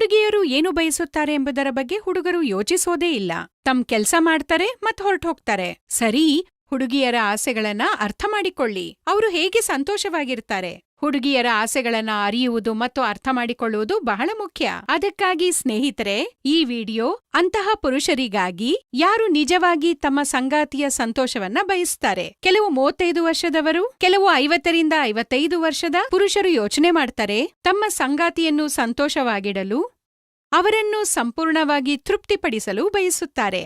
ಹುಡುಗಿಯರು ಏನು ಬಯಸುತ್ತಾರೆ ಎಂಬುದರ ಬಗ್ಗೆ ಹುಡುಗರು ಯೋಚಿಸೋದೇ ಇಲ್ಲ. ತಮ್ಮ ಕೆಲ್ಸ ಮಾಡ್ತಾರೆ ಮತ್ ಹೊರಟೋಗ್ತಾರೆ. ಸರಿ, ಹುಡುಗಿಯರ ಆಸೆಗಳನ್ನ ಅರ್ಥ ಮಾಡಿಕೊಳ್ಳಿ. ಅವರು ಹೇಗೆ ಸಂತೋಷವಾಗಿರ್ತಾರೆ. ಹುಡುಗಿಯರ ಆಸೆಗಳನ್ನ ಅರಿಯುವುದು ಮತ್ತು ಅರ್ಥ ಮಾಡಿಕೊಳ್ಳುವುದು ಬಹಳ ಮುಖ್ಯ. ಅದಕ್ಕಾಗಿ ಸ್ನೇಹಿತರೆ, ಈ ವಿಡಿಯೋ ಅಂತಹ ಪುರುಷರಿಗಾಗಿ ಯಾರು ನಿಜವಾಗಿ ತಮ್ಮ ಸಂಗಾತಿಯ ಸಂತೋಷವನ್ನ ಬಯಸ್ತಾರೆ. ಕೆಲವು 35 ವರ್ಷದವರು, ಕೆಲವು 50ರಿಂದ 55 ವರ್ಷದ ಪುರುಷರು ಯೋಚನೆ ಮಾಡ್ತಾರೆ ತಮ್ಮ ಸಂಗಾತಿಯನ್ನು ಸಂತೋಷವಾಗಿಡಲು, ಅವರನ್ನು ಸಂಪೂರ್ಣವಾಗಿ ತೃಪ್ತಿಪಡಿಸಲು ಬಯಸುತ್ತಾರೆ.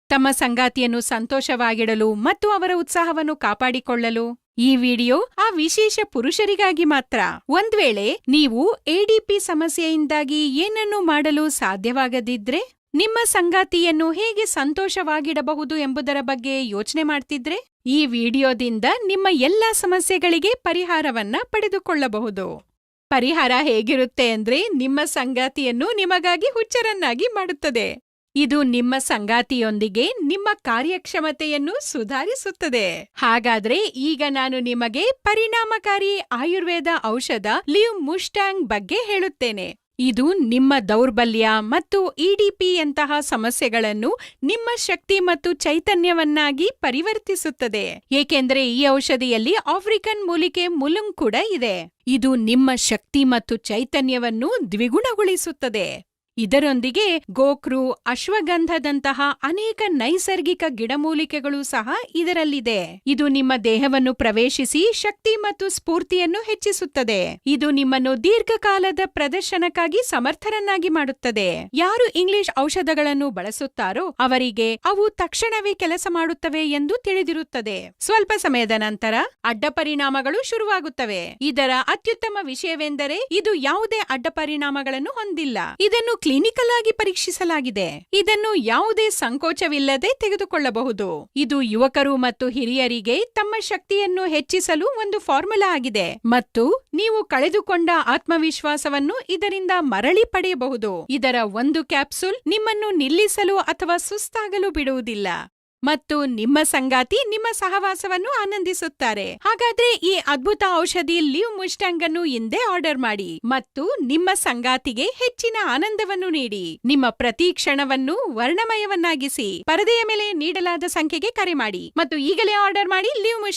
ತಮ್ಮ ಸಂಗಾತಿಯನ್ನು ಸಂತೋಷವಾಗಿಡಲು ಮತ್ತು ಅವರ ಉತ್ಸಾಹವನ್ನು ಕಾಪಾಡಿಕೊಳ್ಳಲು ಈ ವಿಡಿಯೋ ಆ ವಿಶೇಷ ಪುರುಷರಿಗಾಗಿ ಮಾತ್ರ. ಒಂದ್ವೇಳೆ ನೀವು ಎಡಿಪಿ ಸಮಸ್ಯೆಯಿಂದಾಗಿ ಏನನ್ನು ಮಾಡಲು ಸಾಧ್ಯವಾಗದಿದ್ರೆ, ನಿಮ್ಮ ಸಂಗಾತಿಯನ್ನು ಹೇಗೆ ಸಂತೋಷವಾಗಿಡಬಹುದು ಎಂಬುದರ ಬಗ್ಗೆ ಯೋಚನೆ ಮಾಡ್ತಿದ್ರೆ, ಈ ವಿಡಿಯೋದಿಂದ ನಿಮ್ಮ ಎಲ್ಲಾ ಸಮಸ್ಯೆಗಳಿಗೆ ಪರಿಹಾರವನ್ನ ಪಡೆದುಕೊಳ್ಳಬಹುದು. ಪರಿಹಾರ ಹೇಗಿರುತ್ತೆ ಅಂದ್ರೆ, ನಿಮ್ಮ ಸಂಗಾತಿಯನ್ನು ನಿಮಗಾಗಿ ಹುಚ್ಚರನ್ನಾಗಿ ಮಾಡುತ್ತದೆ. ಇದು ನಿಮ್ಮ ಸಂಗಾತಿಯೊಂದಿಗೆ ನಿಮ್ಮ ಕಾರ್ಯಕ್ಷಮತೆಯನ್ನು ಸುಧಾರಿಸುತ್ತದೆ. ಹಾಗಾದ್ರೆ ಈಗ ನಾನು ನಿಮಗೆ ಪರಿಣಾಮಕಾರಿ ಆಯುರ್ವೇದ ಔಷಧ ಲಿವ್ ಮುಸ್ಟಾಂಗ್ ಬಗ್ಗೆ ಹೇಳುತ್ತೇನೆ. ಇದು ನಿಮ್ಮ ದೌರ್ಬಲ್ಯ ಮತ್ತು ಇಡಿಪಿಯಂತಹ ಸಮಸ್ಯೆಗಳನ್ನು ನಿಮ್ಮ ಶಕ್ತಿ ಮತ್ತು ಚೈತನ್ಯವನ್ನಾಗಿ ಪರಿವರ್ತಿಸುತ್ತದೆ. ಏಕೆಂದ್ರೆ ಈ ಔಷಧಿಯಲ್ಲಿ ಆಫ್ರಿಕನ್ ಮೂಲಿಕೆ ಮುಲುಂಗ್ ಕೂಡ ಇದೆ. ಇದು ನಿಮ್ಮ ಶಕ್ತಿ ಮತ್ತು ಚೈತನ್ಯವನ್ನು ದ್ವಿಗುಣಗೊಳಿಸುತ್ತದೆ. ಇದರೊಂದಿಗೆ ಗೋಕ್ರು, ಅಶ್ವಗಂಧದಂತಹ ಅನೇಕ ನೈಸರ್ಗಿಕ ಗಿಡಮೂಲಿಕೆಗಳು ಸಹ ಇದರಲ್ಲಿದೆ. ಇದು ನಿಮ್ಮ ದೇಹವನ್ನು ಪ್ರವೇಶಿಸಿ ಶಕ್ತಿ ಮತ್ತು ಸ್ಫೂರ್ತಿಯನ್ನು ಹೆಚ್ಚಿಸುತ್ತದೆ. ಇದು ನಿಮ್ಮನ್ನು ದೀರ್ಘಕಾಲದ ಪ್ರದರ್ಶನಕ್ಕಾಗಿ ಸಮರ್ಥರನ್ನಾಗಿ ಮಾಡುತ್ತದೆ. ಯಾರು ಇಂಗ್ಲಿಷ್ ಔಷಧಗಳನ್ನು ಬಳಸುತ್ತಾರೋ ಅವರಿಗೆ ಅವು ತಕ್ಷಣವೇ ಕೆಲಸ ಮಾಡುತ್ತವೆ ಎಂದು ತಿಳಿದಿರುತ್ತದೆ. ಸ್ವಲ್ಪ ಸಮಯದ ನಂತರ ಅಡ್ಡ ಪರಿಣಾಮಗಳು ಶುರುವಾಗುತ್ತವೆ. ಇದರ ಅತ್ಯುತ್ತಮ ವಿಷಯವೆಂದರೆ ಇದು ಯಾವುದೇ ಅಡ್ಡ ಪರಿಣಾಮಗಳನ್ನು ಹೊಂದಿಲ್ಲ. ಇದನ್ನು ಕ್ಲಿನಿಕಲ್ ಆಗಿ ಪರೀಕ್ಷಿಸಲಾಗಿದೆ. ಇದನ್ನು ಯಾವುದೇ ಸಂಕೋಚವಿಲ್ಲದೆ ತೆಗೆದುಕೊಳ್ಳಬಹುದು. ಇದು ಯುವಕರು ಮತ್ತು ಹಿರಿಯರಿಗೆ ತಮ್ಮ ಶಕ್ತಿಯನ್ನು ಹೆಚ್ಚಿಸಲು ಒಂದು ಫಾರ್ಮುಲಾ ಆಗಿದೆ ಮತ್ತು ನೀವು ಕಳೆದುಕೊಂಡ ಆತ್ಮವಿಶ್ವಾಸವನ್ನು ಇದರಿಂದ ಮರಳಿ ಪಡೆಯಬಹುದು. ಇದರ ಒಂದು ಕ್ಯಾಪ್ಸೂಲ್ ನಿಮ್ಮನ್ನು ನಿಲ್ಲಿಸಲು ಅಥವಾ ಸುಸ್ತಾಗಲು ಬಿಡುವುದಿಲ್ಲ ಮತ್ತು ನಿಮ್ಮ ಸಂಗಾತಿ ನಿಮ್ಮ ಸಹವಾಸವನ್ನು ಆನಂದಿಸುತ್ತಾರೆ. ಹಾಗಾದ್ರೆ ಈ ಅದ್ಭುತ ಔಷಧಿ ಲಿವ್ ಮುಸ್ಟಾಂಗ್ ಅನ್ನು ಇಂದೇ ಆರ್ಡರ್ ಮಾಡಿ ಮತ್ತು ನಿಮ್ಮ ಸಂಗಾತಿಗೆ ಹೆಚ್ಚಿನ ಆನಂದವನ್ನು ನೀಡಿ. ನಿಮ್ಮ ಪ್ರತಿ ಕ್ಷಣವನ್ನು ವರ್ಣಮಯವನ್ನಾಗಿಸಿ. ಪರದೆಯ ಮೇಲೆ ನೀಡಲಾದ ಸಂಖ್ಯೆಗೆ ಕರೆ ಮಾಡಿ ಮತ್ತು ಈಗಲೇ ಆರ್ಡರ್ ಮಾಡಿ ಲಿವ್ ಮುಸ್ಟಾಂಗ್.